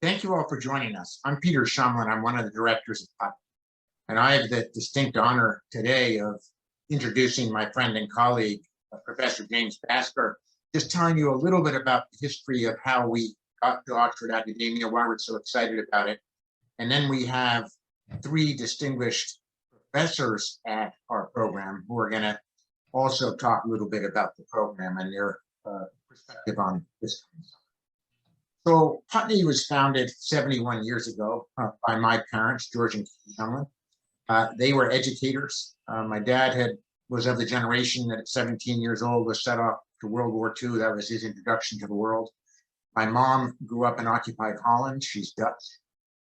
Thank you all for joining us. I'm Peter Shumlin. I'm one of the directors of Putney, and I have the distinct honor today of introducing my friend and colleague, Professor James Basker, just telling you a little bit about the history of how we got to Oxford academia, why we're so excited about it. And then we have three distinguished professors at our program who are going to also talk a little bit about the program and their perspective on this. So Putney was founded 71 years ago by my parents, George and Katie Shumlin. They were educators. My dad was of the generation that at 17 years old was set off to World War II. That was his introduction to the world. My mom grew up in occupied Holland. She's Dutch,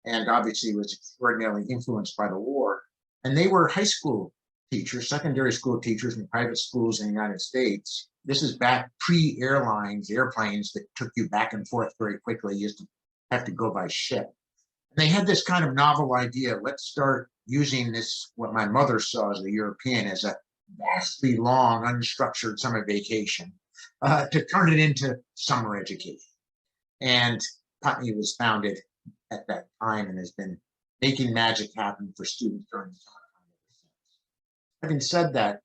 and obviously was extraordinarily influenced by the war. And they were high school teachers, secondary school teachers in private schools in the United States. This is back pre-airlines, airplanes that took you back and forth very quickly. You used to have to go by ship. And they had this kind of novel idea. Let's start using this, what my mother saw as a European, as a vastly long, unstructured summer vacation, to turn it into summer education. And Putney was founded at that time and has been making magic happen for students during the summertime ever since. Having said that,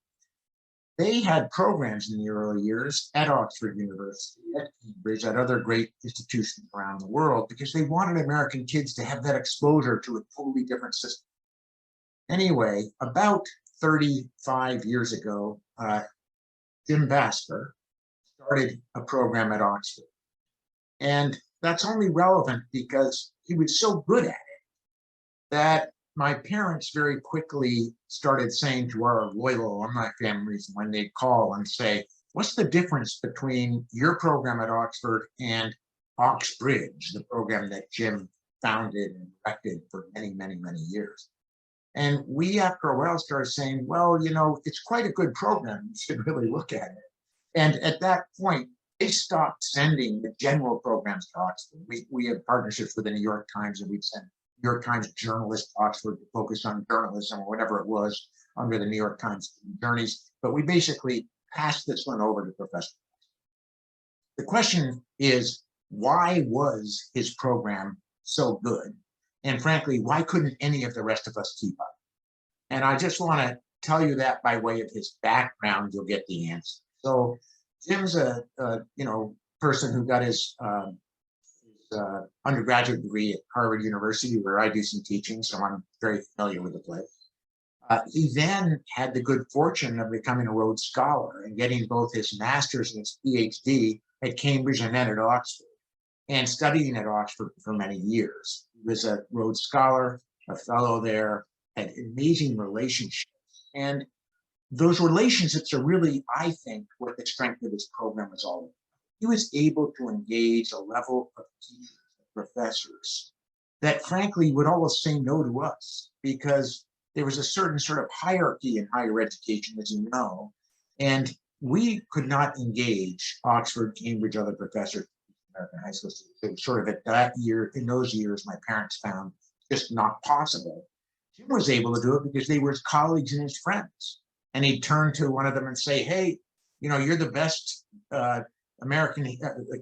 they had programs in the early years at Oxford University, at Cambridge, at other great institutions around the world, because they wanted American kids to have that exposure to a totally different system. Anyway, about 35 years ago, Jim Basker started a program at Oxford. And that's only relevant because he was so good at it that my parents very quickly started saying to our loyal alumni families when they'd call and say, what's the difference between your program at Oxford and Oxbridge, the program that Jim founded and directed for many, many, many years? And we, after a while, started saying, well, you know, it's quite a good program. You should really look at it. And at that point, they stopped sending the general programs to Oxford. We had partnerships with the New York Times, and we'd send New York Times journalists to Oxford to focus on journalism or whatever it was under the New York Times journeys. But we basically passed this one over to Professor. The question is, why was his program so good? And frankly, why couldn't any of the rest of us keep up? And I just want to tell you that by way of his background, you'll get the answer. So Jim's a person who got his undergraduate degree at Harvard University, where I do some teaching, so I'm very familiar with the place. He then had the good fortune of becoming a Rhodes Scholar and getting both his master's and his PhD at Cambridge and then at Oxford, and studying at Oxford for many years. He was a Rhodes Scholar, a fellow there, had amazing relationships. And those relationships are really, I think, what the strength of his program is all about. He was able to engage a level of teachers, professors, that frankly would almost say no to us, because there was a certain sort of hierarchy in higher education, as you know, and we could not engage Oxford, Cambridge, other professors, American high school students. It was sort of at that year, in those years, my parents found just not possible. Jim was able to do it because they were his colleagues and his friends. And he'd turn to one of them and say, hey, you know, you're the best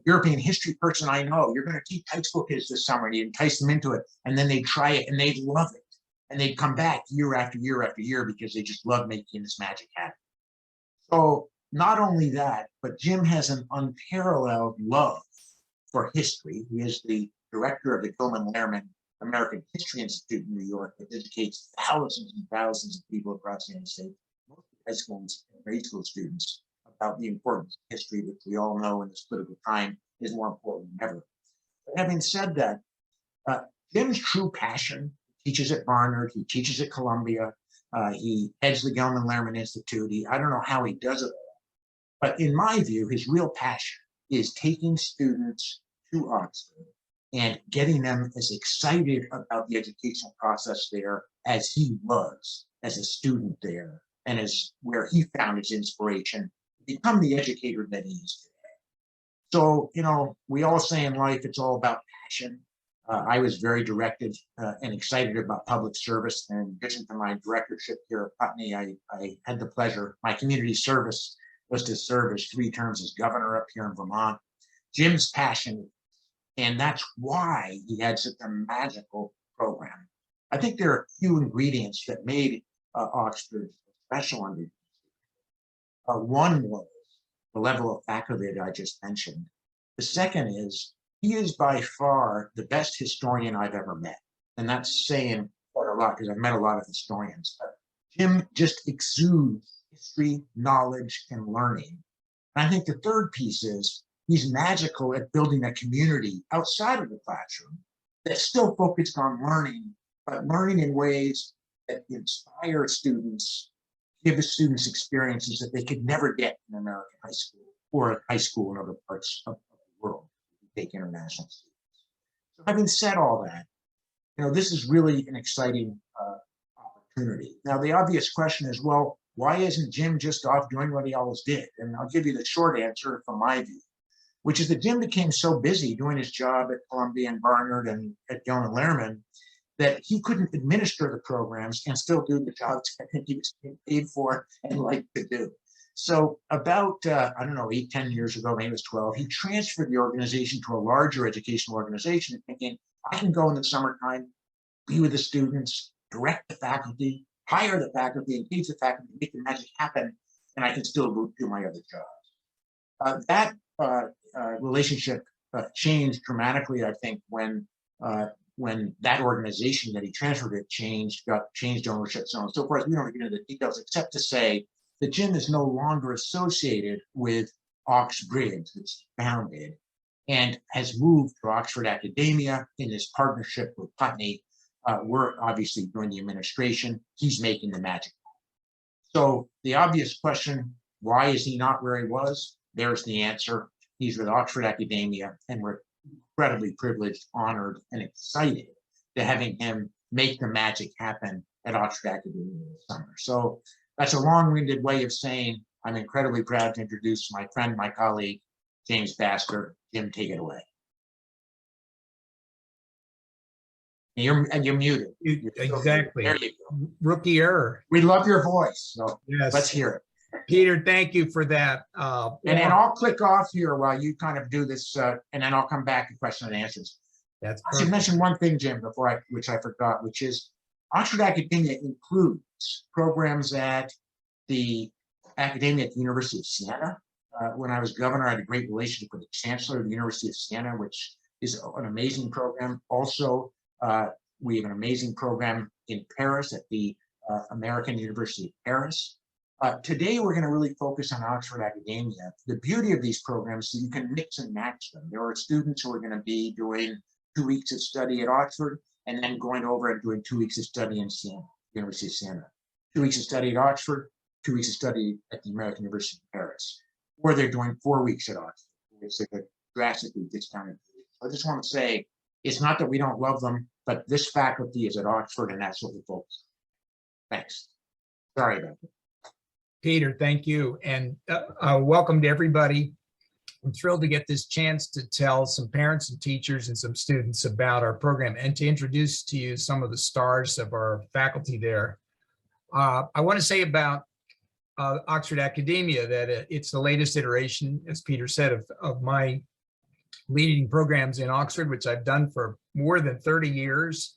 European history person I know. You're going to teach high school kids this summer. And he'd entice them into it. And then they'd try it and they'd love it. And they'd come back year after year after year because they just love making this magic happen. So not only that, but Jim has an unparalleled love for history. He is the director of the Gilman-Lehrman American History Institute in New York that educates thousands and thousands of people across the United States, mostly high school and grade school students, about the importance of history, which we all know in this political time is more important than ever. But having said that, Jim's true passion, he teaches at Barnard, he teaches at Columbia, he heads the Gilman-Lehrman Institute. I don't know how he does it all, but in my view, his real passion is taking students to Oxford and getting them as excited about the educational process there as he was as a student there, and as where he found his inspiration to become the educator that he is today. So, you know, we all say in life, it's all about passion. I was very directed and excited about public service. And in addition to my directorship here at Putney, I had the pleasure, my community service was to serve as 3 terms as governor up here in Vermont. Jim's passion And that's why he had such a magical program. I think there are a few ingredients that made Oxford special under. One was the level of faculty that I just mentioned. The second is he is by far the best historian I've ever met. And that's saying quite a lot because I've met a lot of historians. But Jim just exudes history, knowledge, and learning. And I think the third piece is he's magical at building a community outside of the classroom that's still focused on learning, but learning in ways that inspire students, give the students experiences that they could never get in American high school or high school in other parts of the world. Take international students. So having said all that, this is really an exciting opportunity. Now, the obvious question is, well, why isn't Jim just off doing what he always did? And I'll give you the short answer from my view, which is that Jim became so busy doing his job at Columbia and Barnard and at Yale and Lehrman that he couldn't administer the programs and still do the jobs I think he was being paid for and liked to do. So about, 8-10 years ago, maybe it was 12, he transferred the organization to a larger educational organization, thinking, I can go in the summertime, be with the students, direct the faculty, hire the faculty, engage the faculty, make the magic happen, and I can still do my other jobs. That relationship changed dramatically, I think, when that organization that he transferred it got changed ownership, so on and so forth. We don't get into the details except to say that Jim is no longer associated with Oxbridge, which he founded, and has moved to Oxford Academia in this partnership with Putney. We're obviously doing the administration. He's making the magic. So the obvious question, why is he not where he was? There's the answer. He's with Oxford Academia, and we're incredibly privileged, honored, and excited to having him make the magic happen at Oxford Academia this summer. So that's a long-winded way of saying I'm incredibly proud to introduce my friend, my colleague, James Basker. Jim, take it away. You're muted. Exactly. There you go. Rookie error. We love your voice. So yes. Let's hear it. Peter, thank you for that. And then I'll click off here while you kind of do this, and then I'll come back to question and answers. That's I should mention one thing, Jim, which I forgot, which is Oxford Academia includes programs at the Academia at the University of Siena. When I was governor, I had a great relationship with the Chancellor of the University of Siena, which is an amazing program. Also, we have an amazing program in Paris at the American University of Paris. Today, we're going to really focus on Oxford Academia. The beauty of these programs is you can mix and match them. There are students who are going to be doing 2 weeks of study at Oxford and then going over and doing 2 weeks of study in Siena, University of Siena. 2 weeks of study at Oxford, 2 weeks of study at the American University of Paris. Or they're doing 4 weeks at Oxford, which is a drastically discounted. I just want to say, it's not that we don't love them, but this faculty is at Oxford, and that's what we focus on. Thanks. Sorry about that. Peter, thank you. And welcome to everybody. I'm thrilled to get this chance to tell some parents and teachers and some students about our program and to introduce to you some of the stars of our faculty there. I want to say about Oxford Academia that it's the latest iteration, as Peter said, of my leading programs in Oxford, which I've done for more than 30 years.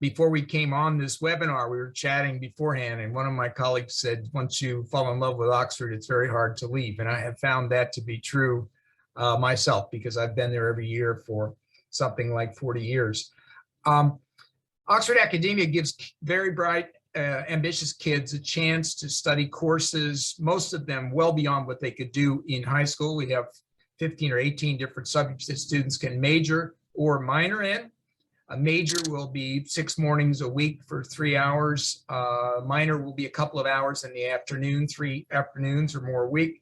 Before we came on this webinar, we were chatting beforehand, and one of my colleagues said, once you fall in love with Oxford, it's very hard to leave. And I have found that to be true myself, because I've been there every year for something like 40 years. Oxford Academia gives very bright, ambitious kids a chance to study courses, most of them well beyond what they could do in high school. We have 15 or 18 different subjects that students can major or minor in. A major will be 6 mornings a week for 3 hours. Minor will be a couple of hours in the afternoon, 3 afternoons or more a week.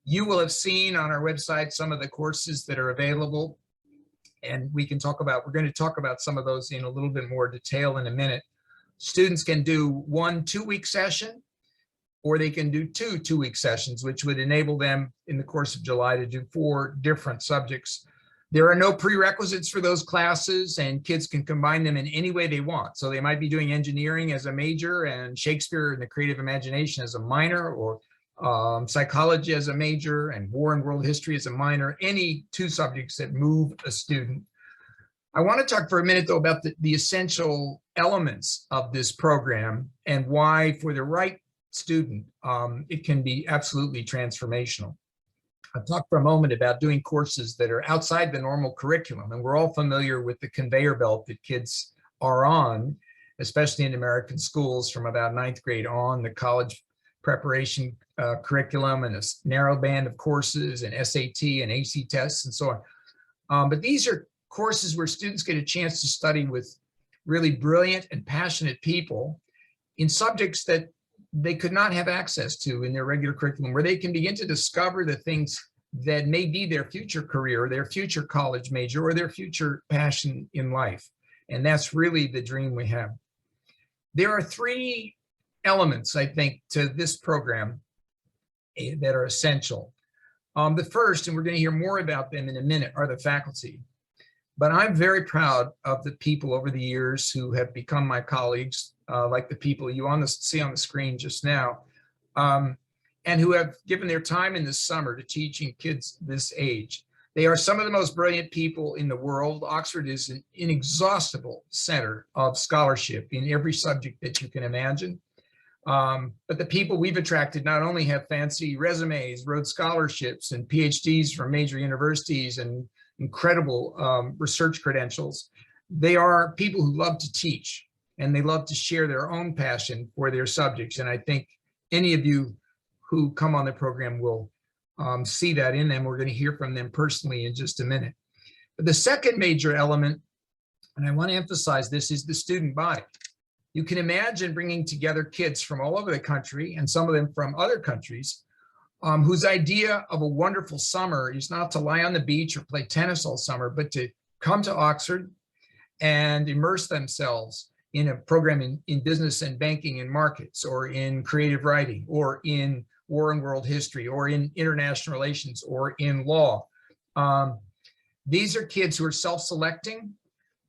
You will have seen on our website some of the courses that are available, and we're going to talk about some of those in a little bit more detail in a minute. Students can do 1 2-week session, or they can do 2 2-week sessions, which would enable them in the course of July to do 4 different subjects. There are no prerequisites for those classes, and kids can combine them in any way they want. So they might be doing engineering as a major and Shakespeare and the creative imagination as a minor, or psychology as a major, and war and world history as a minor, any two subjects that move a student. I want to talk for a minute, though, about the essential elements of this program and why, for the right student, it can be absolutely transformational. I'll talk for a moment about doing courses that are outside the normal curriculum, and we're all familiar with the conveyor belt that kids are on, especially in American schools from about 9th grade on, the college preparation curriculum and a narrow band of courses and SAT and AC tests and so on. But these are courses where students get a chance to study with really brilliant and passionate people in subjects that they could not have access to in their regular curriculum, where they can begin to discover the things that may be their future career, their future college major, or their future passion in life. And that's really the dream we have. There are three elements, I think, to this program that are essential. The first, and we're going to hear more about them in a minute, are the faculty. But I'm very proud of the people over the years who have become my colleagues, like the people you see on the screen just now, and who have given their time in this summer to teaching kids this age. They are some of the most brilliant people in the world. Oxford is an inexhaustible center of scholarship in every subject that you can imagine. But the people we've attracted not only have fancy resumes, Rhodes scholarships, and PhDs from major universities, and incredible research credentials. They are people who love to teach, and they love to share their own passion for their subjects. And I think any of you who come on the program will see that in them. We're going to hear from them personally in just a minute. But the second major element, and I want to emphasize this, is the student body. You can imagine bringing together kids from all over the country, and some of them from other countries, whose idea of a wonderful summer is not to lie on the beach or play tennis all summer, but to come to Oxford and immerse themselves in a program in business and banking and markets, or in creative writing, or in war and world history, or in international relations, or in law. These are kids who are self-selecting,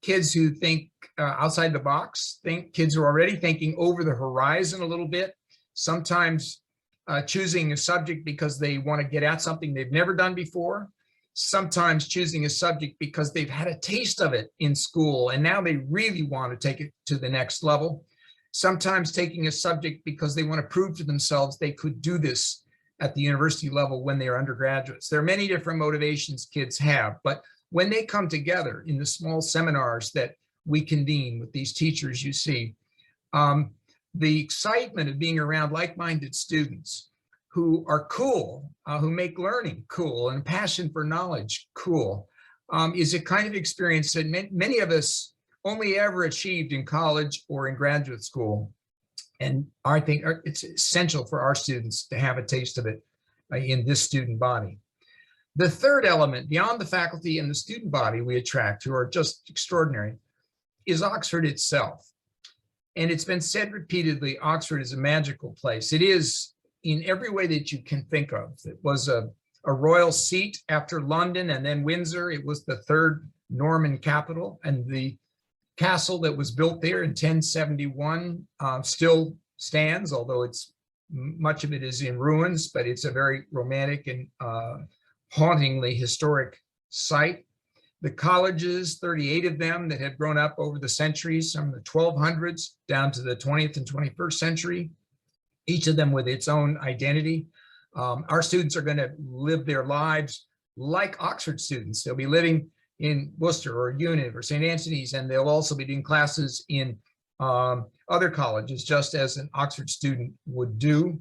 kids who think outside the box, kids who are already thinking over the horizon a little bit, sometimes choosing a subject because they want to get at something they've never done before, sometimes choosing a subject because they've had a taste of it in school and now they really want to take it to the next level, sometimes taking a subject because they want to prove to themselves they could do this at the university level when they're undergraduates. There are many different motivations kids have, but when they come together in the small seminars that we convene with these teachers you see, the excitement of being around like-minded students who are cool, who make learning cool and passion for knowledge cool, is a kind of experience that many of us only ever achieved in college or in graduate school. And I think it's essential for our students to have a taste of it in this student body. The third element, beyond the faculty and the student body we attract, who are just extraordinary, is Oxford itself. And it's been said repeatedly, Oxford is a magical place. It is in every way that you can think of. It was a royal seat after London and then Windsor. It was the third Norman capital, and the castle that was built there in 1071 still stands, although much of it is in ruins, but it's a very romantic and hauntingly historic site. The colleges, 38 of them that have grown up over the centuries, from the 1200s down to the 20th and 21st century, each of them with its own identity. Our students are going to live their lives like Oxford students. They'll be living in Worcester or UNIV or St. Anthony's, and they'll also be doing classes in other colleges, just as an Oxford student would do.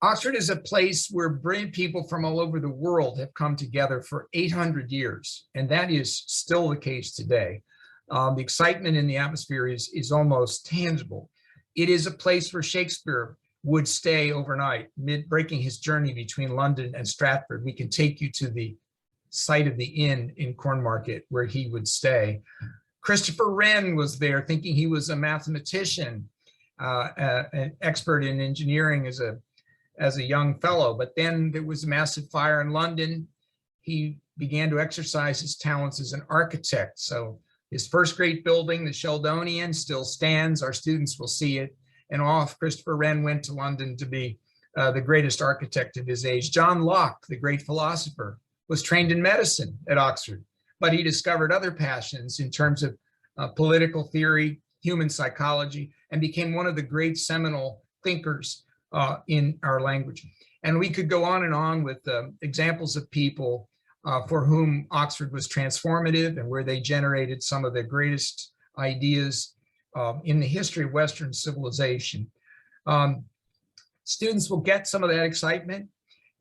Oxford is a place where brilliant people from all over the world have come together for 800 years, and that is still the case today. The excitement in the atmosphere is almost tangible. It is a place where Shakespeare would stay overnight, breaking his journey between London and Stratford. We can take you to the site of the inn in Cornmarket where he would stay. Christopher Wren was there, thinking he was a mathematician, an expert in engineering as a young fellow, but then there was a massive fire in London. He began to exercise his talents as an architect. So his first great building, the Sheldonian, still stands. Our students will see it. And off Christopher Wren went to London to be the greatest architect of his age. John Locke, the great philosopher, was trained in medicine at Oxford, but he discovered other passions in terms of political theory, human psychology, and became one of the great seminal thinkers in our language. And we could go on and on with examples of people for whom Oxford was transformative and where they generated some of the greatest ideas in the history of Western civilization. Students will get some of that excitement,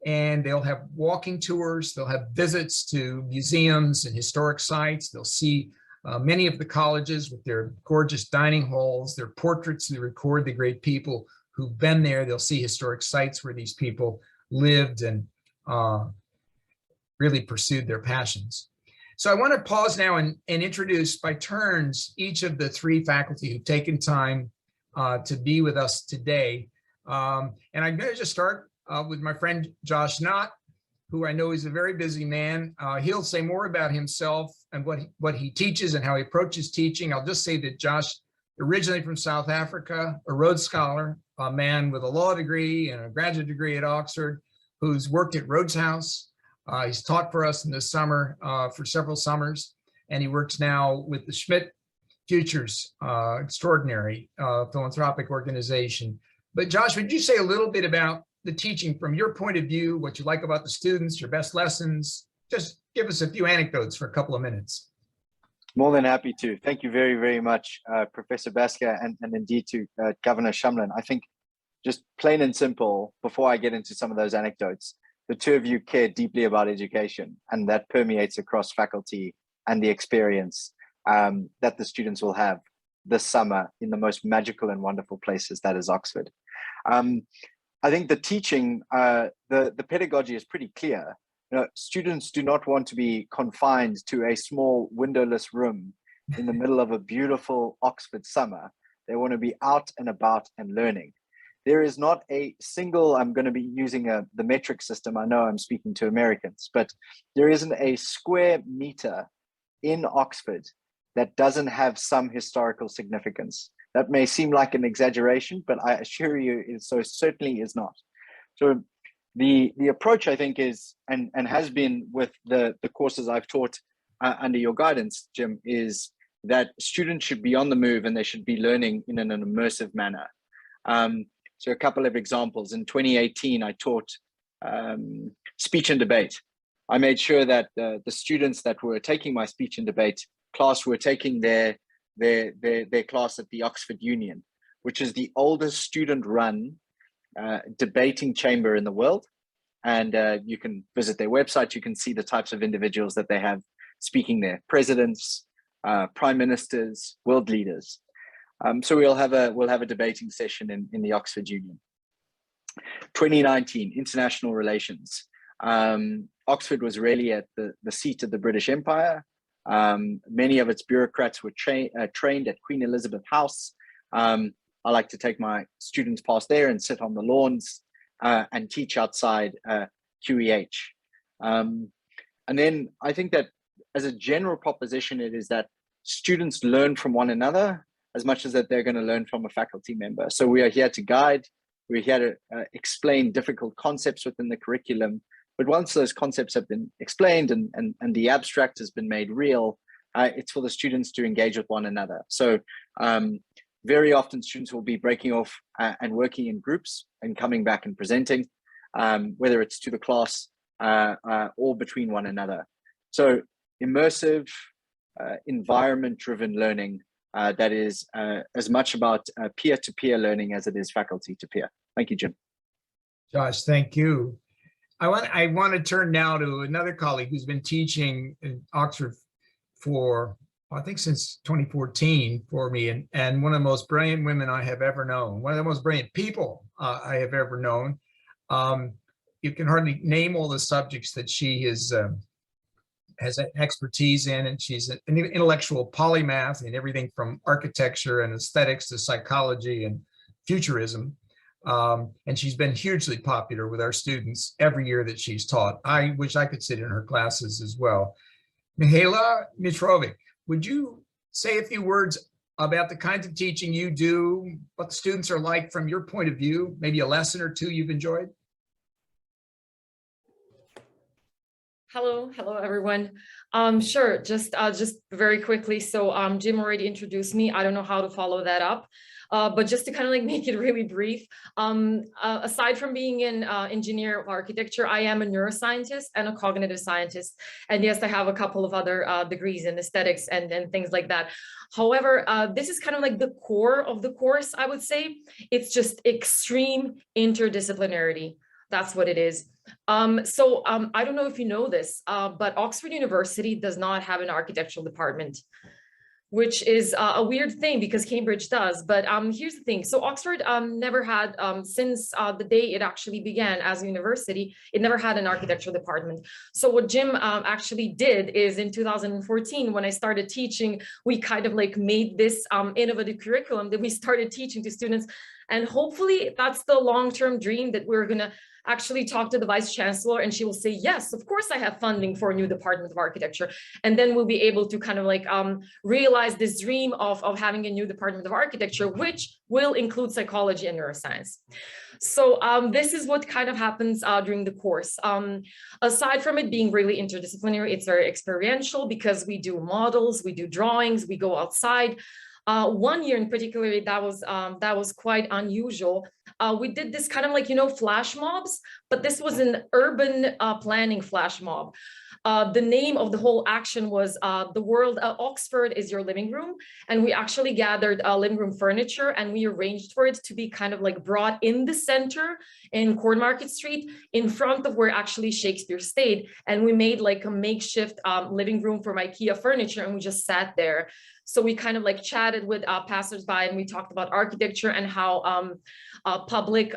and they'll have walking tours, they'll have visits to museums and historic sites, they'll see many of the colleges with their gorgeous dining halls, their portraits that record the great people who've been there. They'll see historic sites where these people lived and really pursued their passions. So I want to pause now and introduce by turns each of the three faculty who've taken time to be with us today. And I'm going to just start with my friend Josh Knott, who I know is a very busy man. He'll say more about himself and what he teaches and how he approaches teaching. I'll just say that Josh, originally from South Africa, a Rhodes Scholar, a man with a law degree and a graduate degree at Oxford, who's worked at Rhodes House. He's taught for us in the summer for several summers, and he works now with the Schmidt Futures Extraordinary philanthropic organization. But Josh, would you say a little bit about the teaching from your point of view, what you like about the students, your best lessons? Just give us a few anecdotes for a couple of minutes. More than happy to. Thank you very, very much, Professor Basker, and indeed to Governor Shumlin. I think just plain and simple, before I get into some of those anecdotes, the two of you care deeply about education, and that permeates across faculty and the experience that the students will have this summer in the most magical and wonderful places that is Oxford. I think the teaching, the pedagogy is pretty clear. You know, students do not want to be confined to a small windowless room in the middle of a beautiful Oxford summer. They want to be out and about and learning. There is not a single, I'm going to be using the metric system. I know I'm speaking to Americans, but there isn't a square meter in Oxford that doesn't have some historical significance. That may seem like an exaggeration, but I assure you it so certainly is not. So the approach, I think, is, and has been with the courses I've taught under your guidance, Jim, is that students should be on the move and they should be learning in an immersive manner. So a couple of examples. In 2018, I taught speech and debate. I made sure that the students that were taking my speech and debate class were taking their class at the Oxford Union, which is the oldest student-run debating chamber in the world. And you can visit their website. You can see the types of individuals that they have speaking there: presidents, prime ministers, world leaders. So we'll have a debating session in the Oxford Union. 2019, international relations. Oxford was really at the seat of the British Empire. Many of its bureaucrats were trained at Queen Elizabeth House. I like to take my students past there and sit on the lawns and teach outside QEH. And then I think that as a general proposition, it is that students learn from one another as much as that they're going to learn from a faculty member. So we are here to guide, we're here to explain difficult concepts within the curriculum. But once those concepts have been explained and the abstract has been made real, it's for the students to engage with one another. So very often students will be breaking off and working in groups and coming back and presenting, whether it's to the class or between one another. So immersive, environment-driven learning that is as much about peer-to-peer learning as it is faculty-to-peer. Thank you, Jim. Josh, thank you. I want to turn now to another colleague who's been teaching in Oxford for, I think, since 2014 for me, and one of the most brilliant women I have ever known, one of the most brilliant people I have ever known. You can hardly name all the subjects that she has an expertise in, and she's an intellectual polymath in everything from architecture and aesthetics to psychology and futurism. And she's been hugely popular with our students every year that she's taught. I wish I could sit in her classes as well. Mihaela Mitrovic, would you say a few words about the kinds of teaching you do, what the students are like from your point of view, maybe a lesson or two you've enjoyed? Hello, everyone. Sure, just very quickly. So Jim already introduced me. I don't know how to follow that up. But just to kind of like make it really brief, aside from being an engineer of architecture, I am a neuroscientist and a cognitive scientist. And yes, I have a couple of other degrees in aesthetics and things like that. However, this is kind of like the core of the course, I would say. It's just extreme interdisciplinarity. That's what it is. I don't know if you know this, but Oxford University does not have an architectural department, which is a weird thing because Cambridge does. But here's the thing. So Oxford never had, since the day it actually began as a university, it never had an architectural department. So what Jim actually did is in 2014, when I started teaching, we kind of like made this innovative curriculum that we started teaching to students. And hopefully that's the long-term dream that we're gonna actually talk to the vice chancellor and she will say, yes, of course I have funding for a new department of architecture. And then we'll be able to kind of like realize this dream of having a new department of architecture, which will include psychology and neuroscience. So this is what kind of happens during the course. Aside from it being really interdisciplinary, it's very experiential because we do models, we do drawings, we go outside. One year in particular, that was quite unusual. We did this kind of like, you know, flash mobs, but this was an urban planning flash mob. The name of the whole action was the world, Oxford is your living room. And we actually gathered living room furniture and we arranged for it to be kind of like brought in the center in Cornmarket Street in front of where actually Shakespeare stayed. And we made like a makeshift living room from IKEA furniture and we just sat there. So we kind of like chatted with passersby and we talked about architecture and how public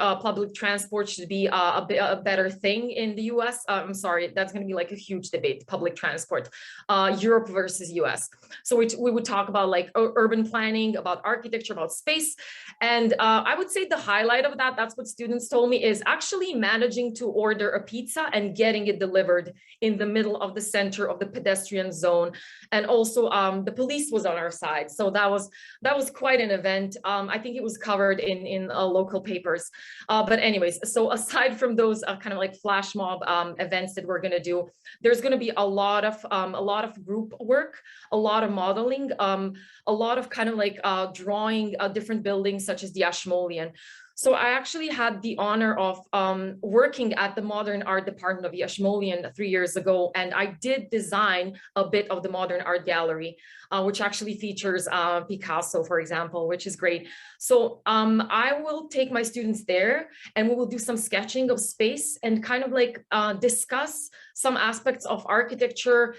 transport should be a better thing in the US. I'm sorry, that's going to be like a huge debate, public transport, Europe versus US. So we would talk about like urban planning, about architecture, about space. And I would say the highlight of that, that's what students told me, is actually managing to order a pizza and getting it delivered in the middle of the center of the pedestrian zone. And also the police was on our side. So that was quite an event. I think it was covered in local papers. But anyways, so aside from those kind of like flash mob events that we're going to do, there's going to be a lot of group work, a lot of modeling, a lot of kind of like drawing different buildings such as the Ashmolean. So I actually had the honor of working at the Modern Art Department of the Ashmolean 3 years ago, and I did design a bit of the Modern Art Gallery, which actually features Picasso, for example, which is great. So I will take my students there and we will do some sketching of space and kind of like discuss some aspects of architecture,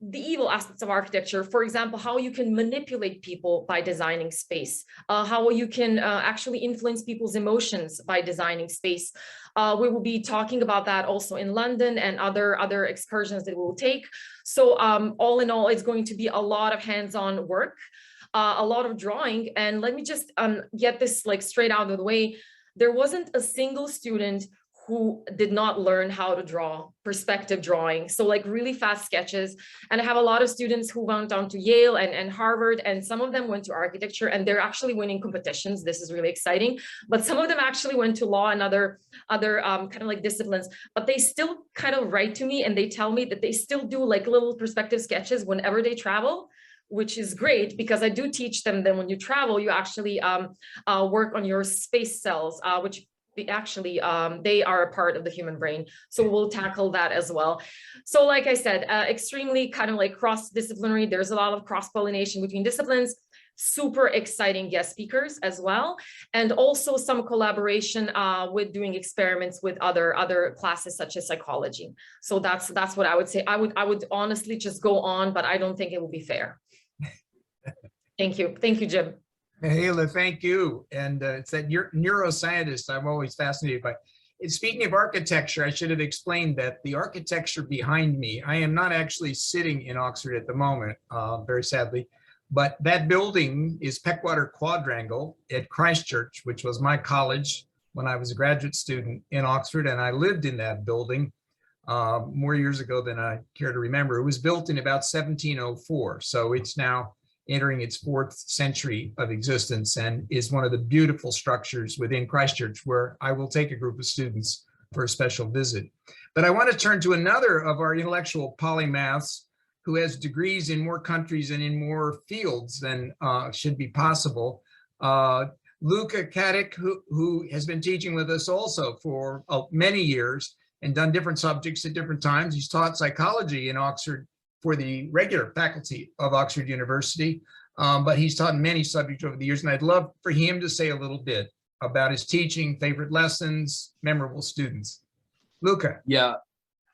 the evil aspects of architecture, for example, how you can manipulate people by designing space, how you can actually influence people's emotions by designing space. We will be talking about that also in London and other excursions that we will take. So all in all, it's going to be a lot of hands-on work, a lot of drawing. And let me just get this like straight out of the way. There wasn't a single student who did not learn how to draw perspective drawing. So like really fast sketches. And I have a lot of students who went on to Yale and Harvard, and some of them went to architecture and they're actually winning competitions. This is really exciting. But some of them actually went to law and other kind of like disciplines, but they still kind of write to me and they tell me that they still do like little perspective sketches whenever they travel, which is great because I do teach them that when you travel, you actually work on your space cells, which actually they are a part of the human brain. So we'll tackle that as well. So like I said, extremely kind of like cross-disciplinary. There's a lot of cross-pollination between disciplines, super exciting guest speakers as well. And also some collaboration with doing experiments with other classes such as psychology. So that's what I would say. I would honestly just go on, but I don't think it will be fair. Thank you. Thank you, Jim. Hala, thank you. And it's that neuroscientist I'm always fascinated by. And speaking of architecture, I should have explained that the architecture behind me, I am not actually sitting in Oxford at the moment, very sadly, but that building is Peckwater Quadrangle at Christchurch, which was my college when I was a graduate student in Oxford, and I lived in that building more years ago than I care to remember. It was built in about 1704, so it's now entering its 4th century of existence, and is one of the beautiful structures within Christchurch where I will take a group of students for a special visit. But I want to turn to another of our intellectual polymaths who has degrees in more countries and in more fields than should be possible. Luca Katic, who has been teaching with us also for many years and done different subjects at different times. He's taught psychology in Oxford for the regular faculty of Oxford University, but he's taught many subjects over the years, and I'd love for him to say a little bit about his teaching, favorite lessons, memorable students. Luca. Yeah,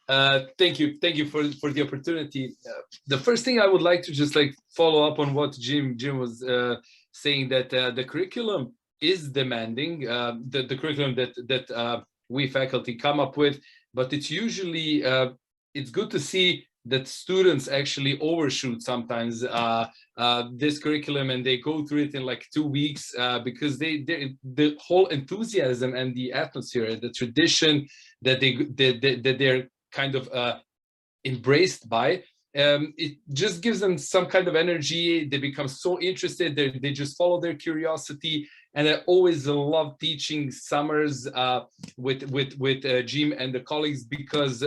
thank you for the opportunity. The first thing I would like to just like follow up on what Jim was saying, that the curriculum is demanding, the curriculum that we faculty come up with, but it's usually it's good to see that students actually overshoot sometimes this curriculum, and they go through it in like 2 weeks because the whole enthusiasm and the atmosphere, the tradition that they're kind of embraced by, it just gives them some kind of energy. They become so interested, they just follow their curiosity. And I always love teaching summers with Jim and the colleagues, because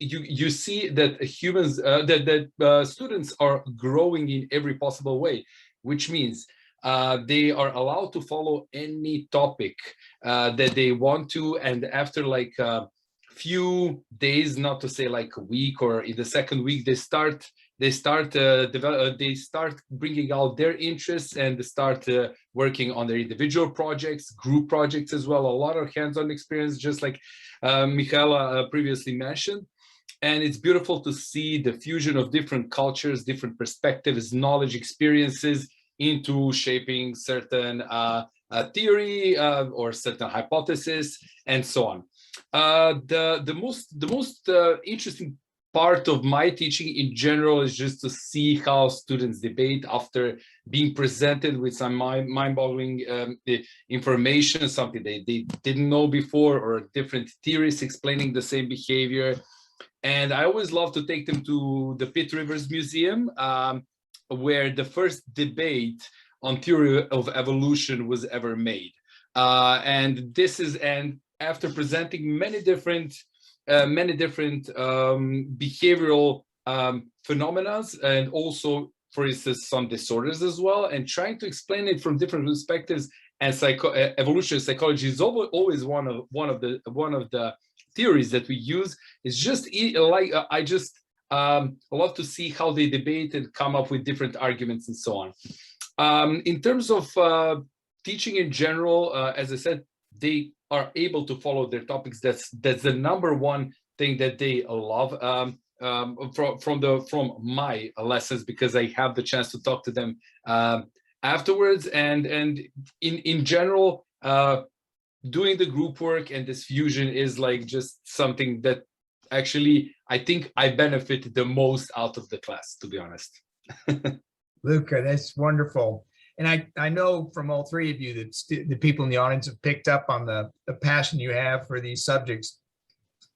you see that humans, that students are growing in every possible way, which means they are allowed to follow any topic that they want to, and after like a few days, not to say like a week, or in the second week, they start bringing out their interests, and they start working on their individual projects, group projects as well. A lot of hands-on experience, just like Michaela previously mentioned. And it's beautiful to see the fusion of different cultures, different perspectives, knowledge, experiences into shaping certain theory or certain hypothesis, and so on. The most interesting part of my teaching in general is just to see how students debate after being presented with some mind-boggling information, something they didn't know before, or different theories explaining the same behavior. And I always love to take them to the Pitt Rivers Museum, where the first debate on theory of evolution was ever made. And after presenting many different behavioral phenomena, and also, for instance, some disorders as well, and trying to explain it from different perspectives. And evolutionary psychology is always one of the theories that we use. It's just like I just love to see how they debate and come up with different arguments and so on. In terms of teaching in general, as I said, they are able to follow their topics. That's the number one thing that they love from my lessons, because I have the chance to talk to them afterwards. And in general, doing the group work and this fusion is like just something that actually I think I benefit the most out of the class, to be honest. Luca, that's wonderful. And I know from all three of you that the people in the audience have picked up on the passion you have for these subjects.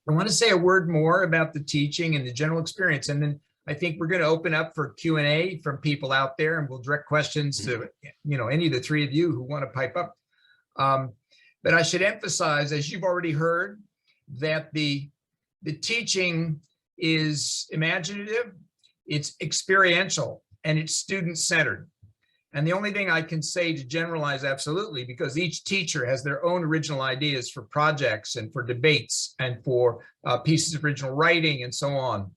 I want to say a word more about the teaching and the general experience, and then I think we're going to open up for Q&A from people out there, and we'll direct questions to any of the three of you who want to pipe up. But I should emphasize, as you've already heard, that the teaching is imaginative, it's experiential, and it's student-centered. And the only thing I can say to generalize absolutely, because each teacher has their own original ideas for projects and for debates and for pieces of original writing and so on.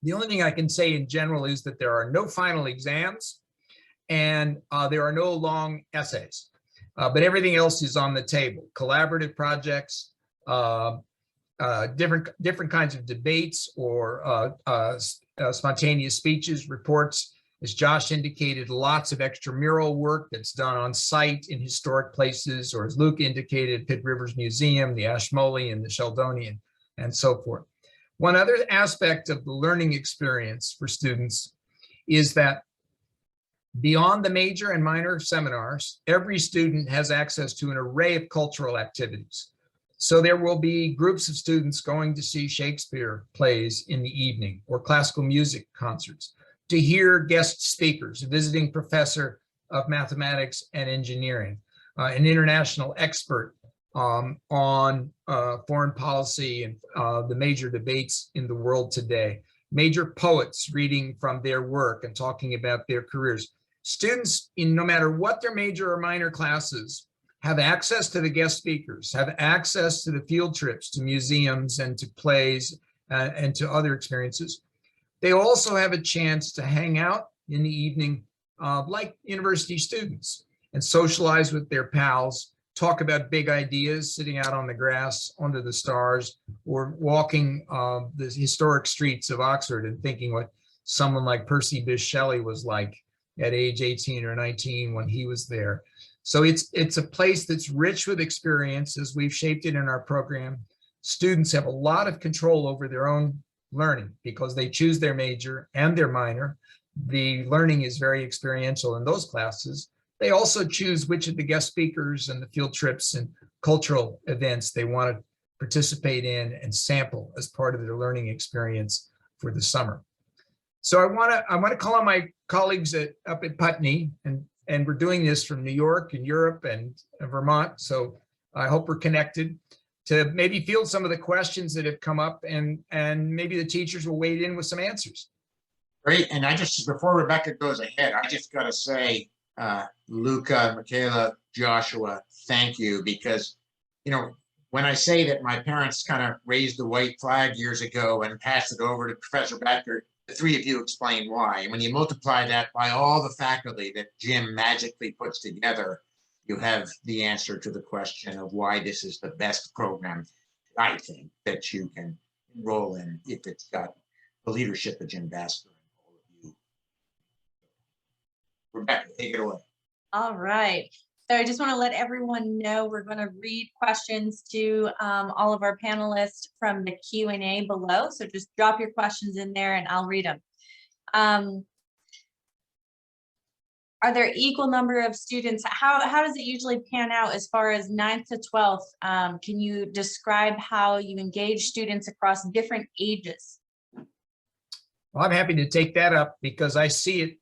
The only thing I can say in general is that there are no final exams, and there are no long essays, but everything else is on the table. Collaborative projects, different kinds of debates, or spontaneous speeches, reports. As Josh indicated, lots of extramural work that's done on site in historic places, or as Luke indicated, Pitt Rivers Museum, the Ashmolean, and the Sheldonian, and so forth. One other aspect of the learning experience for students is that beyond the major and minor seminars, every student has access to an array of cultural activities. So there will be groups of students going to see Shakespeare plays in the evening, or classical music concerts, to hear guest speakers, a visiting professor of mathematics and engineering, an international expert on foreign policy and the major debates in the world today, major poets reading from their work and talking about their careers. Students, in no matter what their major or minor classes, have access to the guest speakers, have access to the field trips to museums and to plays and to other experiences. They also have a chance to hang out in the evening like university students and socialize with their pals, talk about big ideas, sitting out on the grass under the stars, or walking the historic streets of Oxford and thinking what someone like Percy Bysshe Shelley was like at age 18 or 19 when he was there. So it's a place that's rich with experience as we've shaped it in our program. Students have a lot of control over their own learning because they choose their major and their minor. The learning is very experiential in those classes. They also choose which of the guest speakers and the field trips and cultural events they want to participate in and sample as part of their learning experience for the summer. So I want to call on my colleagues up at Putney, and we're doing this from New York and Europe and Vermont. So I hope we're connected to maybe field some of the questions that have come up, and maybe the teachers will wade in with some answers. Great. And I just, before Rebecca goes ahead, I just got to say, Luca, Michaela, Joshua, thank you, because, you know, when I say that my parents kind of raised the white flag years ago and passed it over to Professor Basker, the three of you explain why. And when you multiply that by all the faculty that Jim magically puts together, you have the answer to the question of why this is the best program, I think, that you can enroll in if it's got the leadership of Jim Basker and all of you. Rebecca, take it away. All right. So I just want to let everyone know we're going to read questions to all of our panelists from the Q&A below. So just drop your questions in there and I'll read them. Are there equal number of students? How does it usually pan out as far as 9th to 12th? Can you describe how you engage students across different ages? Well, I'm happy to take that up because I see it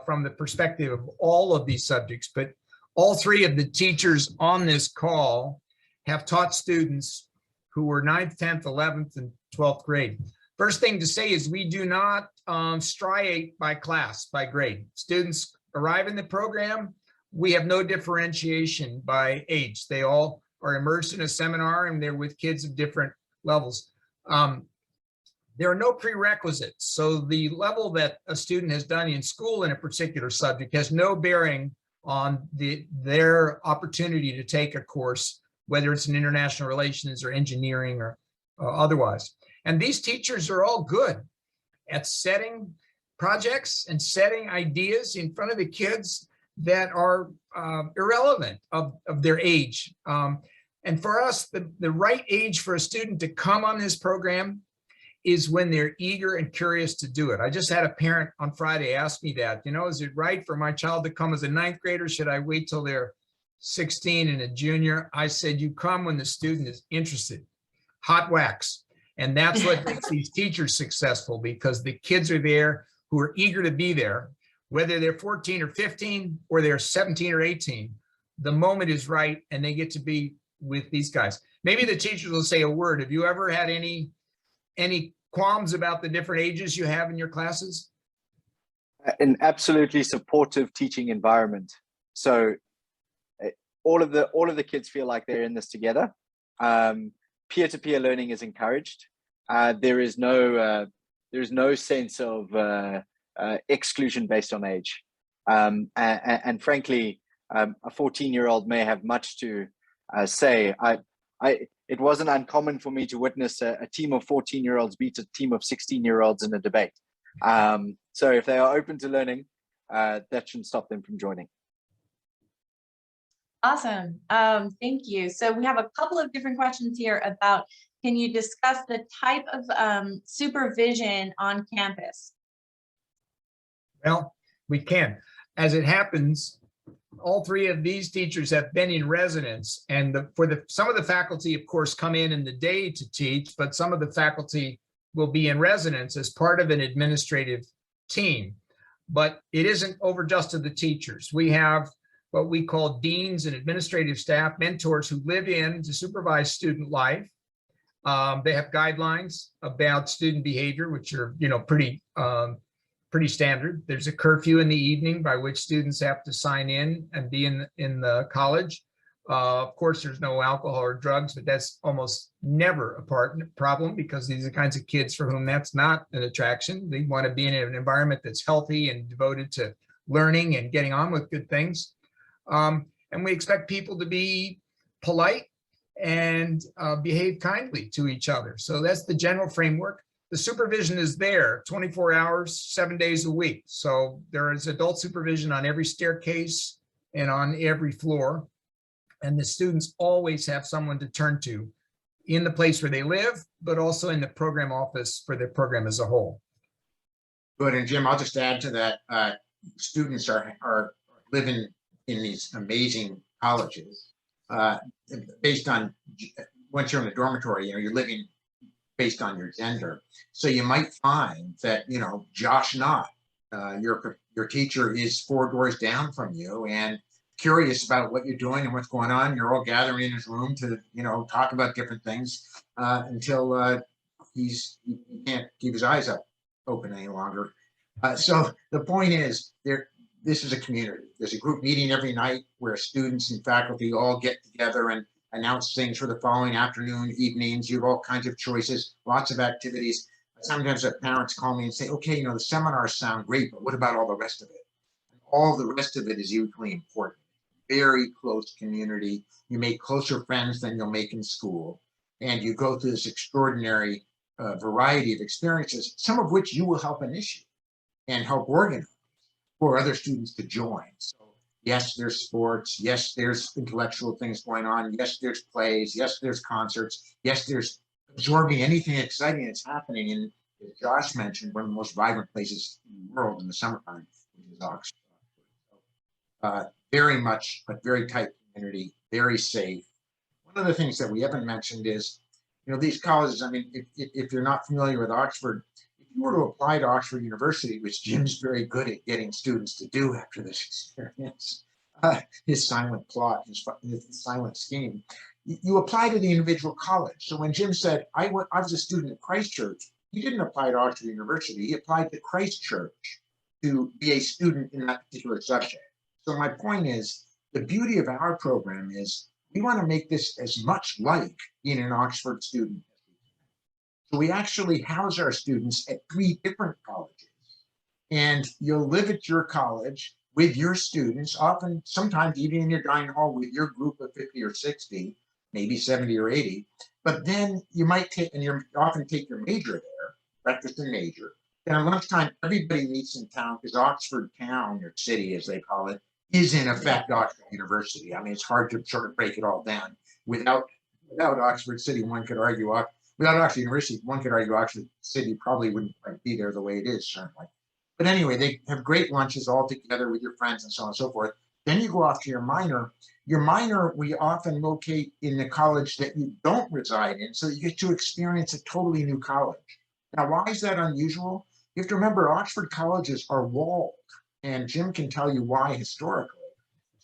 from the perspective of all of these subjects, but all three of the teachers on this call have taught students who were 9th, 10th, 11th, and 12th grade. First thing to say is we do not striate by class, by grade. Students arrive in the program, we have no differentiation by age. They all are immersed in a seminar and they're with kids of different levels. There are no prerequisites. So the level that a student has done in school in a particular subject has no bearing on their opportunity to take a course, whether it's in international relations or engineering or otherwise. And these teachers are all good at setting projects and setting ideas in front of the kids that are irrelevant of their age. And for us, the right age for a student to come on this program is when they're eager and curious to do it. I just had a parent on Friday ask me that, you know, is it right for my child to come as a 9th grader? Should I wait till they're 16 and a junior? I said, you come when the student is interested, hot wax. And that's what makes these teachers successful, because the kids are there who are eager to be there, whether they're 14 or 15 or they're 17 or 18. The moment is right and they get to be with these guys. Maybe the teachers will say a word. Have you ever had any qualms about the different ages you have in your classes? An absolutely supportive teaching environment. So all of the kids feel like they're in this together. Peer-to-peer learning is encouraged. There is no sense of exclusion based on age. And frankly, a 14-year-old may have much to say. It wasn't uncommon for me to witness a team of 14-year-olds beat a team of 16-year-olds in a debate. So if they are open to learning, that shouldn't stop them from joining. Awesome. Thank you. So we have a couple of different questions here about, can you discuss the type of supervision on campus? Well, we can. As it happens, all three of these teachers have been in residence, and some of the faculty, of course, come in the day to teach, but some of the faculty will be in residence as part of an administrative team. but it isn't over just to the teachers. We have what we call deans and administrative staff, mentors who live in to supervise student life. They have guidelines about student behavior, which are, pretty standard. There's a curfew in the evening by which students have to sign in and be in the college. Of course, there's no alcohol or drugs, but that's almost never a problem because these are the kinds of kids for whom that's not an attraction. They want to be in an environment that's healthy and devoted to learning and getting on with good things. And we expect people to be polite and behave kindly to each other. So that's the general framework. The supervision is there 24 hours, 7 days a week. So there is adult supervision on every staircase and on every floor. And the students always have someone to turn to in the place where they live, but also in the program office for their program as a whole. Good. And Jim, I'll just add to that. Students are living in these amazing colleges based on, once you're in the dormitory, you're living based on your gender. So you might find that, Josh Knott, your teacher is 4 doors down from you and curious about what you're doing and what's going on. You're all gathering in his room to, talk about different things until he can't keep his eyes open any longer. So the point is, this is a community. There's a group meeting every night where students and faculty all get together and announce things for the following afternoon, evenings. You have all kinds of choices, lots of activities. Sometimes the parents call me and say, okay, the seminars sound great, but what about all the rest of it? All the rest of it is equally important. Very close community. You make closer friends than you'll make in school. And you go through this extraordinary variety of experiences, some of which you will help initiate and help organize for other students to join. So yes, there's sports. Yes, there's intellectual things going on. Yes, there's plays. Yes, there's concerts. Yes, there's absorbing anything exciting that's happening in, as Josh mentioned, one of the most vibrant places in the world in the summertime, which is Oxford. Very much a very tight community, very safe. One of the things that we haven't mentioned is, these colleges, if you're not familiar with Oxford, if you were to apply to Oxford University, which Jim's very good at getting students to do after this experience, his silent plot, his silent scheme, you apply to the individual college. So when Jim said, I was a student at Christ Church, he didn't apply to Oxford University, he applied to Christ Church to be a student in that particular subject. So my point is, the beauty of our program is we want to make this as much like being an Oxford student as we can. So we actually house our students at 3 different colleges. And you'll live at your college with your students, often, sometimes even in your dining hall with your group of 50 or 60, maybe 70 or 80. But then you might take, and you often take your major there, breakfast and major. Then at lunchtime, everybody meets in town because Oxford town, or city as they call it, is in effect Oxford University. It's hard to sort of break it all down. Without Oxford City, one could argue, without Oxford University, one could argue Oxford City probably wouldn't quite be there the way it is, certainly. But anyway, they have great lunches all together with your friends and so on and so forth. Then you go off to your minor. Your minor, we often locate in the college that you don't reside in, so you get to experience a totally new college. Now, why is that unusual? You have to remember, Oxford colleges are walled. And Jim can tell you why historically.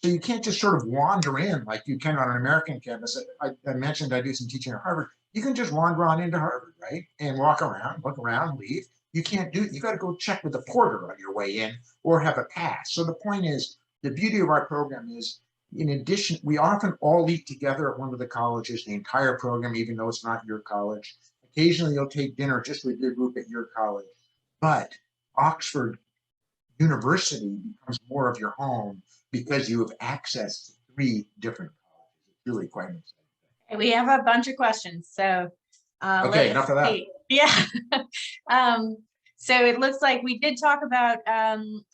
So you can't just sort of wander in like you can on an American campus. I mentioned I do some teaching at Harvard. You can just wander on into Harvard, right? And walk around, look around, leave. You can't do it. You got to go check with the porter on your way in or have a pass. So the point is, the beauty of our program is, in addition, we often all eat together at one of the colleges, the entire program, even though it's not your college. Occasionally you'll take dinner just with your group at your college. But Oxford University becomes more of your home because you have access to 3 different colleges. It's really quite an exciting thing. We have a bunch of questions, so okay, enough of that. See. Yeah. So it looks like we did talk about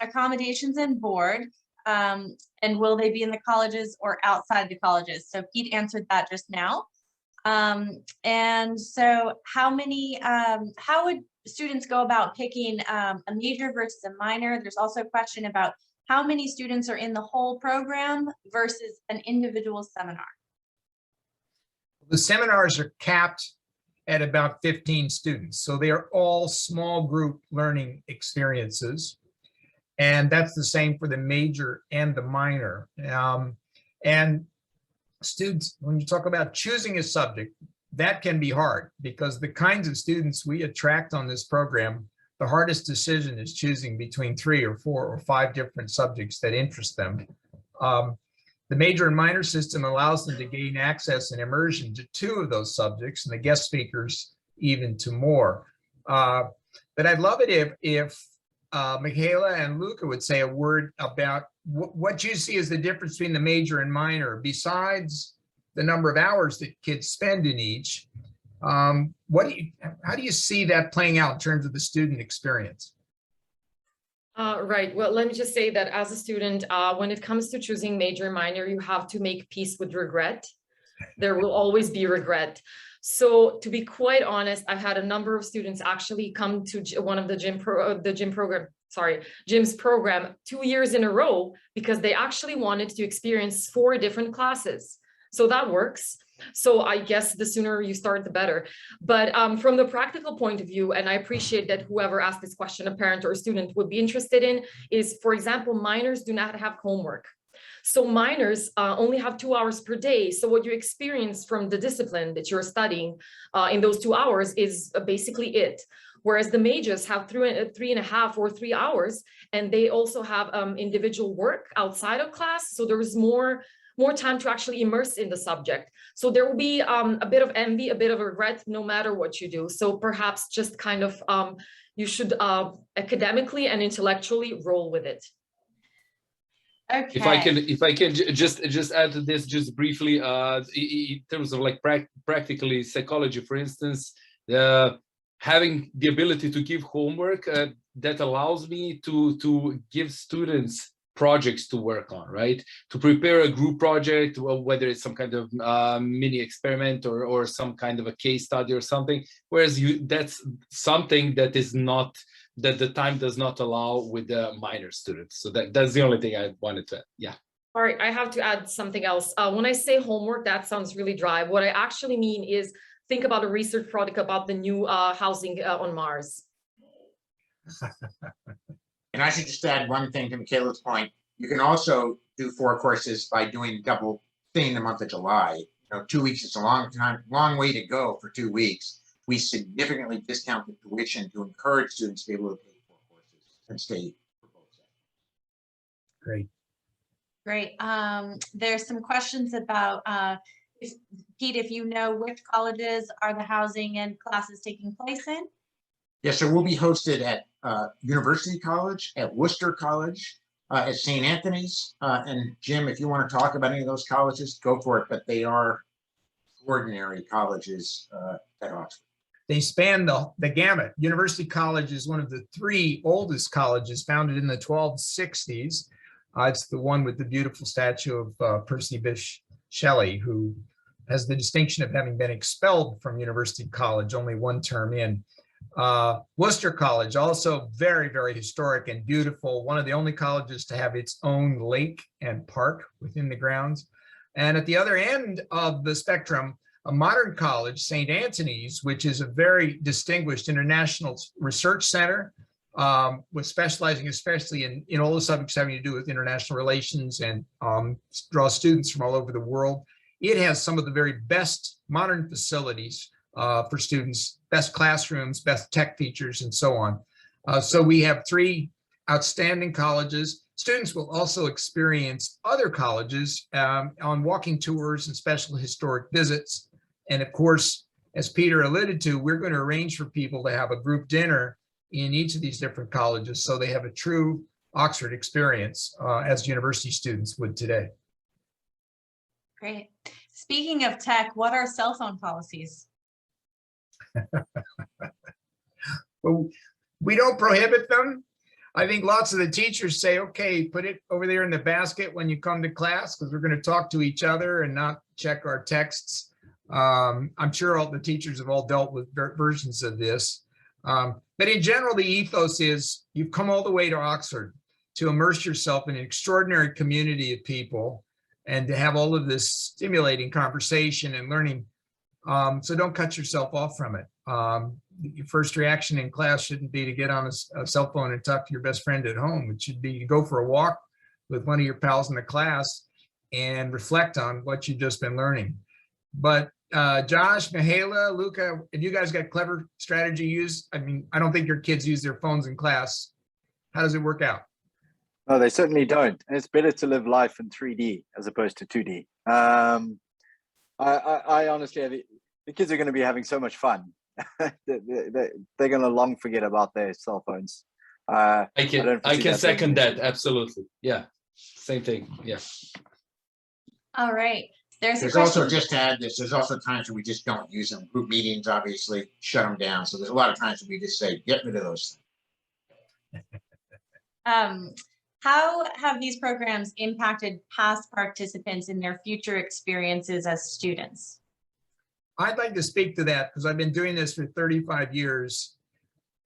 accommodations and board, and will they be in the colleges or outside the colleges? So Pete answered that just now. And so how would students go about picking a major versus a minor? There's also a question about how many students are in the whole program versus an individual seminar. The seminars are capped at about 15 students. So they are all small group learning experiences. And that's the same for the major and the minor. And students, when you talk about choosing a subject, that can be hard because the kinds of students we attract on this program, the hardest decision is choosing between 3 or 4 or 5 different subjects that interest them. The major and minor system allows them to gain access and immersion to 2 of those subjects, and the guest speakers even to more. But I'd love it if Michaela and Luca would say a word about what you see as the difference between the major and minor, besides the number of hours that kids spend in each. How do you see that playing out in terms of the student experience? Right. Well, let me just say that as a student, when it comes to choosing major and minor, you have to make peace with regret. There will always be regret. So to be quite honest, I've had a number of students actually come to one of the Jim's program 2 years in a row because they actually wanted to experience 4 different classes. So that works. So I guess the sooner you start, the better. But from the practical point of view, and I appreciate that whoever asked this question, a parent or a student would be interested in, is, for example, minors do not have homework. So minors only have 2 hours per day. So what you experience from the discipline that you're studying in those 2 hours is basically it. Whereas the majors have 3.5 or 3 hours, and they also have individual work outside of class. So there's more time to actually immerse in the subject. So there will be a bit of envy, a bit of regret, no matter what you do. So perhaps just kind of, you should academically and intellectually roll with it. Okay. If I can just add to this just briefly, in terms of like practically psychology, for instance, having the ability to give homework that allows me to give students projects to work on, right? To prepare a group project, whether it's some kind of mini experiment or some kind of a case study or something, whereas that's something that is not, that the time does not allow with the minor students. So that's the only thing I wanted to add. Yeah. All right, I have to add something else. When I say homework, that sounds really dry. What I actually mean is think about a research project about the new housing on Mars. And I should just add one thing to Michaela's point. You can also do 4 courses by doing double thing in the month of July. You know, 2 weeks is a long way to go for 2 weeks. We significantly discount the tuition to encourage students to be able to take 4 courses and stay for both sessions. Great. Great. There's some questions about, Pete, if you know which colleges are the housing and classes taking place in? Yes, so we'll be hosted at University College, at Worcester College, at St. Anthony's. And Jim, if you want to talk about any of those colleges, go for it, but they are extraordinary colleges at Oxford. They span the gamut. University College is one of the 3 oldest colleges, founded in the 1260s. It's the one with the beautiful statue of Percy Bysshe Shelley, who has the distinction of having been expelled from University College only 1 term in. Worcester College, also very, very historic and beautiful. One of the only colleges to have its own lake and park within the grounds. And at the other end of the spectrum, a modern college, St. Anthony's, which is a very distinguished international research center, with specializing especially in all the subjects having to do with international relations and draws students from all over the world. It has some of the very best modern facilities for students, best classrooms, best tech features, and so on. So we have 3 outstanding colleges. Students will also experience other colleges on walking tours and special historic visits. And of course, as Peter alluded to, we're going to arrange for people to have a group dinner in each of these different colleges, so they have a true Oxford experience as university students would today. Great. Speaking of tech, what are cell phone policies? Well, we don't prohibit them. I think lots of the teachers say, okay, put it over there in the basket when you come to class, because we're going to talk to each other and not check our texts. I'm sure all the teachers have all dealt with versions of this. But in general, the ethos is you've come all the way to Oxford to immerse yourself in an extraordinary community of people and to have all of this stimulating conversation and learning So don't cut yourself off from it. Your first reaction in class shouldn't be to get on a cell phone and talk to your best friend at home. It should be to go for a walk with one of your pals in the class and reflect on what you've just been learning. But Josh, Mihaela, Luca, have you guys got clever strategy used? I mean, I don't think your kids use their phones in class. How does it work out? No, they certainly don't. And it's better to live life in 3D as opposed to 2D. I honestly, the kids are going to be having so much fun. They're going to long forget about their cell phones. I don't can foresee that second being an that. issue. Absolutely. Yeah. Same thing. Yeah. All right. There's a There's also, question. just to add this, there's also times when we just don't use them. Group meetings, obviously, shut them down. So there's a lot of times when we just say, get rid of those things. How have these programs impacted past participants in their future experiences as students? I'd like to speak to that because I've been doing this for 35 years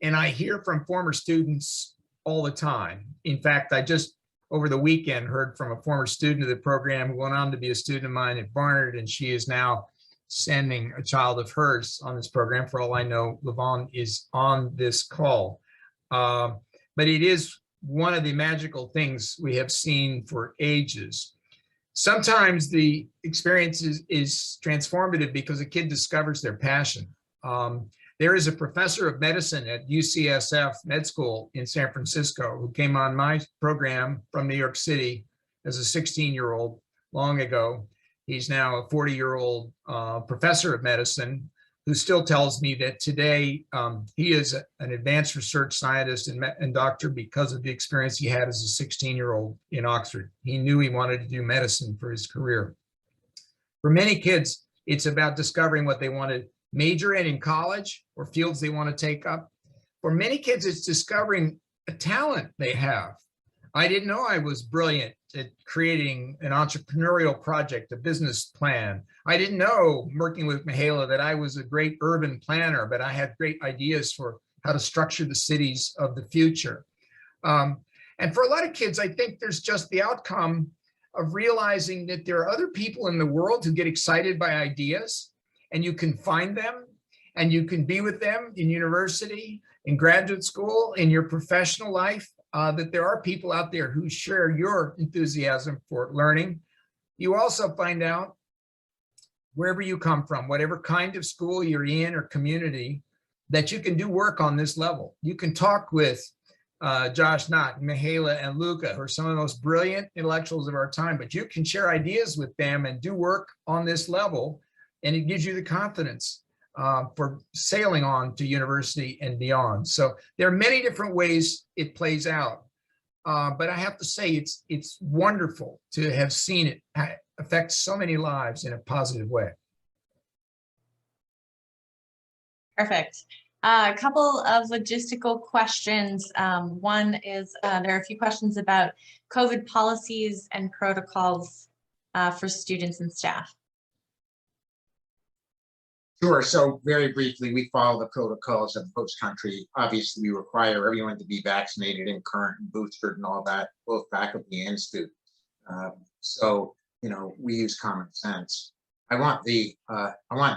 and I hear from former students all the time. In fact, I just over the weekend heard from a former student of the program who went on to be a student of mine at Barnard, and she is now sending a child of hers on this program. For all I know, Levon is on this call. But it is one of the magical things we have seen for ages. Sometimes the experience is transformative because a kid discovers their passion. There is a professor of medicine at UCSF Med School in San Francisco who came on my program from New York City as a 16-year-old long ago. He's now a 40-year-old professor of medicine who still tells me that today he is an advanced research scientist and doctor because of the experience he had as a 16-year-old in Oxford. He knew he wanted to do medicine for his career. For many kids, it's about discovering what they want to major in college or fields they want to take up. For many kids, it's discovering a talent they have. I didn't know I was brilliant at creating an entrepreneurial project, a business plan. I didn't know, working with Mihaela, that I was a great urban planner, but I had great ideas for how to structure the cities of the future. And for a lot of kids, I think there's just the outcome of realizing that there are other people in the world who get excited by ideas, and you can find them and you can be with them in university, in graduate school, in your professional life. That there are people out there who share your enthusiasm for learning. You also find out, wherever you come from, whatever kind of school you're in or community, that you can do work on this level. You can talk with Josh Knott, Mihaela, and Luca, who are some of the most brilliant intellectuals of our time, but you can share ideas with them and do work on this level, and it gives you the confidence for sailing on to university and beyond. So there are many different ways it plays out. But I have to say, it's wonderful to have seen it affect so many lives in a positive way. Perfect. A couple of logistical questions. One is there are a few questions about COVID policies and protocols for students and staff. Sure. So very briefly, we follow the protocols of the host country. Obviously, we require everyone to be vaccinated and current and boosted and all that, both faculty and students. So, we use common sense. I want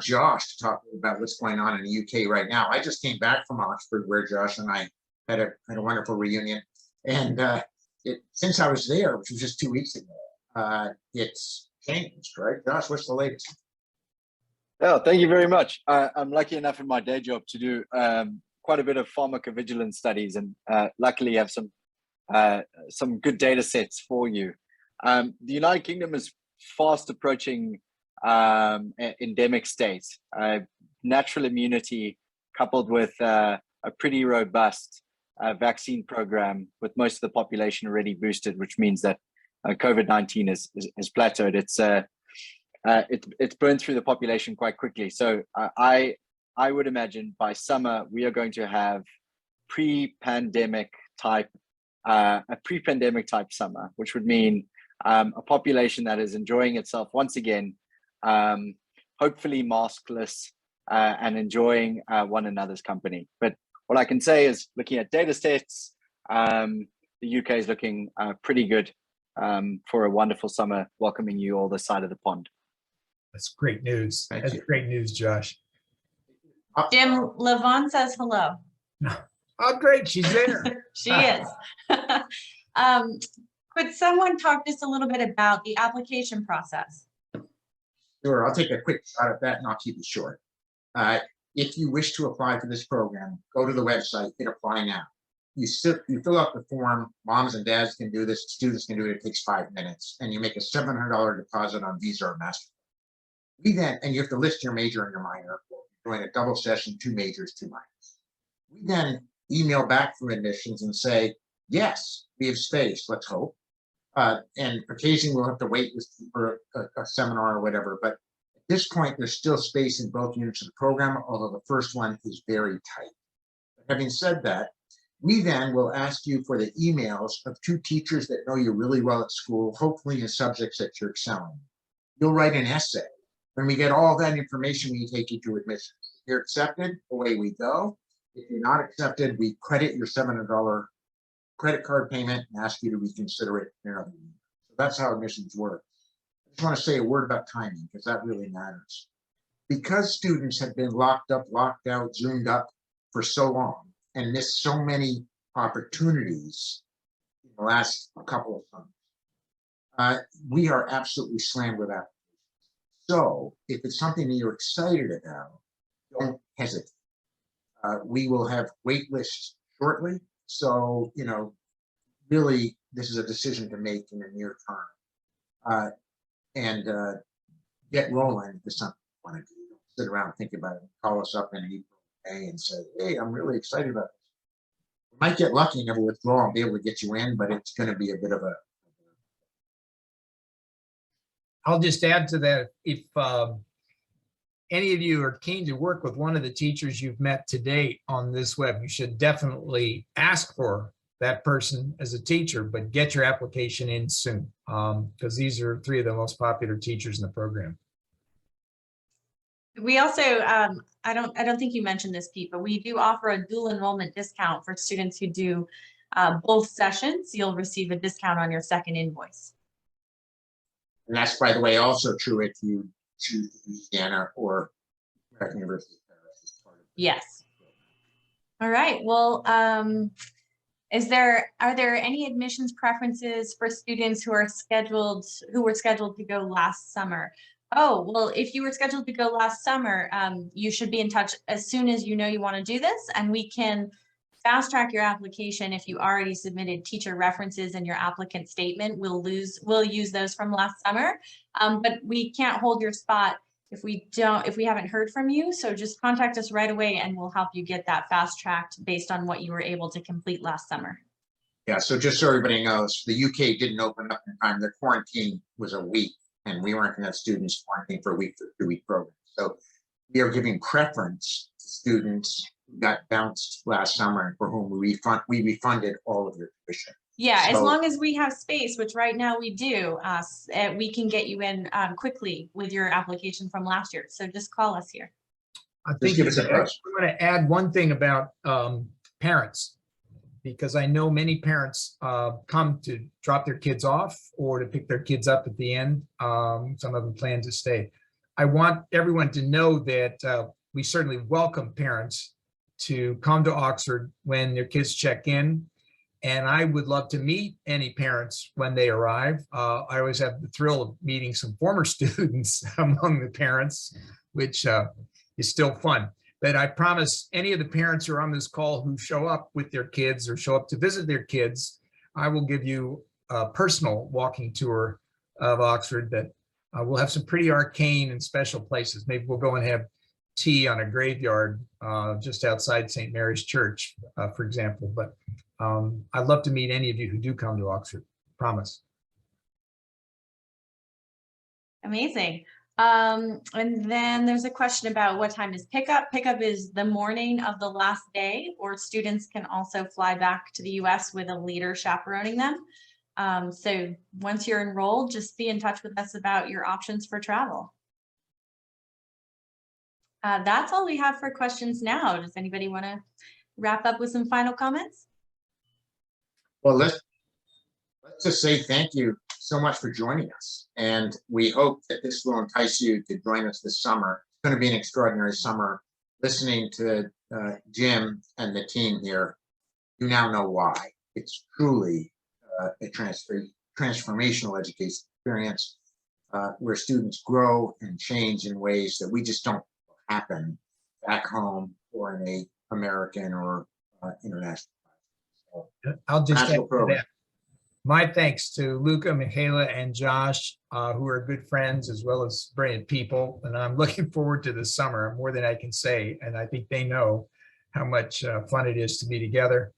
Josh to talk about what's going on in the UK right now. I just came back from Oxford, where Josh and I had a wonderful reunion. And since I was there, which was just 2 weeks ago, it's changed, right? Josh, what's the latest? Oh, thank you very much. I'm lucky enough in my day job to do quite a bit of pharmacovigilance studies, and luckily have some good data sets for you. The United Kingdom is fast approaching endemic state. Natural immunity coupled with a pretty robust vaccine program with most of the population already boosted, which means that COVID-19 is plateaued. It's burned through the population quite quickly. So I would imagine by summer we are going to have a pre-pandemic type summer, which would mean a population that is enjoying itself once again, hopefully maskless, and enjoying one another's company. But what I can say is, looking at data sets, the UK is looking pretty good for a wonderful summer, welcoming you all this side of the pond. That's great news. Thank That's you. great news, Josh. Jim, Levon says hello. Oh, great. She's there. She is. Could someone talk just a little bit about the application process? Sure, I'll take a quick shot at that and I'll keep it short. If you wish to apply for this program, go to the website, hit apply now. You fill out the form, moms and dads can do this, students can do it, it takes 5 minutes, and you make a $700 deposit on Visa or MasterCard. And you have to list your major and your minor. You're doing a double session, 2 majors, 2 minors. We then email back from admissions and say, yes, we have space, let's hope. And occasionally we'll have to wait for a seminar or whatever, but at this point, there's still space in both units of the program, although the first one is very tight. Having said that, we then will ask you for the emails of 2 teachers that know you really well at school, hopefully in subjects that you're excelling. You'll write an essay. When we get all that information, we take you to admissions. If you're accepted, away we go. If you're not accepted, we credit your $700 credit card payment and ask you to reconsider it in another year. So that's how admissions work. I just want to say a word about timing because that really matters. Because students have been locked up, locked out, zoomed up for so long and missed so many opportunities in the last couple of summers, we are absolutely slammed with applications. So if it's something that you're excited about, don't hesitate. We will have wait lists shortly. So, really, this is a decision to make in the near term. Get rolling if it's something you want to do. Don't sit around and think about it. Call us up in April, May and say, hey, I'm really excited about this. We might get lucky and never withdraw and be able to get you in, but it's going to be a bit of a. I'll just add to that. If any of you are keen to work with one of the teachers you've met to date on this web, you should definitely ask for that person as a teacher, but get your application in soon because these are 3 of the most popular teachers in the program. We also, I don't think you mentioned this, Pete, but we do offer a dual enrollment discount for students who do both sessions. You'll receive a discount on your second invoice. And that's, by the way, also true if you choose Louisiana or American University of Paris as part of it. Yes. All right. Well, are there any admissions preferences for students who were scheduled to go last summer? Oh, well, if you were scheduled to go last summer, you should be in touch as soon as you know you want to do this, and we can fast track your application. If you already submitted teacher references in your applicant statement, we'll use those from last summer, but we can't hold your spot if we haven't heard from you. So just contact us right away and we'll help you get that fast tracked based on what you were able to complete last summer. Yeah, so just so everybody knows, the UK didn't open up in time. Their quarantine was a week, and we weren't going to have students quarantined for a week for a 2-week program. So we are giving preference to students who got bounced last summer and for whom we refunded all of their tuition. Yeah, as So- long as we have space, which right now we do, we can get you in quickly with your application from last year. So just call us here. I Just think give us a buzz. I'm going to add one thing about parents, because I know many parents come to drop their kids off or to pick their kids up at the end. Some of them plan to stay. I want everyone to know that we certainly welcome parents to come to Oxford when their kids check in. And I would love to meet any parents when they arrive. I always have the thrill of meeting some former students among the parents, which is still fun. But I promise any of the parents who are on this call who show up with their kids or show up to visit their kids, I will give you a personal walking tour of Oxford that will have some pretty arcane and special places. Maybe we'll go and have tea on a graveyard just outside St. Mary's Church, for example. But I'd love to meet any of you who do come to Oxford, promise. Amazing. And then there's a question about what time is pickup. Pickup is the morning of the last day, or students can also fly back to the US with a leader chaperoning them. So once you're enrolled, just be in touch with us about your options for travel. That's all we have for questions now. Does anybody want to wrap up with some final comments? Well, let's just say thank you so much for joining us. And we hope that this will entice you to join us this summer. It's going to be an extraordinary summer. Listening to Jim and the team here, you now know why. It's truly a transformational education experience where students grow and change in ways that we just don't happen back home or in a American or international. So, I'll just add magical to program. that. My thanks to Luca, Michaela, and Josh, who are good friends as well as brilliant people. And I'm looking forward to the summer more than I can say. And I think they know how much fun it is to be together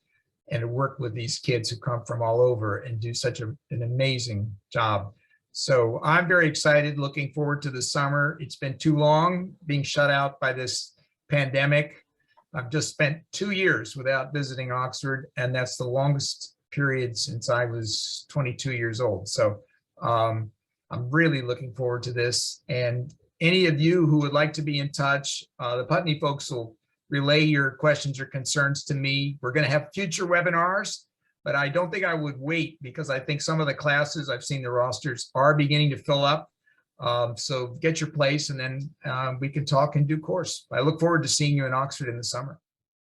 and to work with these kids who come from all over and do such an amazing job. So I'm very excited, looking forward to the summer. It's been too long being shut out by this pandemic. I've just spent 2 years without visiting Oxford, and that's the longest period since I was 22 years old. So I'm really looking forward to this. And any of you who would like to be in touch, the Putney folks will relay your questions or concerns to me. We're going to have future webinars, but I don't think I would wait because I think some of the classes, I've seen the rosters are beginning to fill up. So get your place and then we can talk in due course. I look forward to seeing you in Oxford in the summer.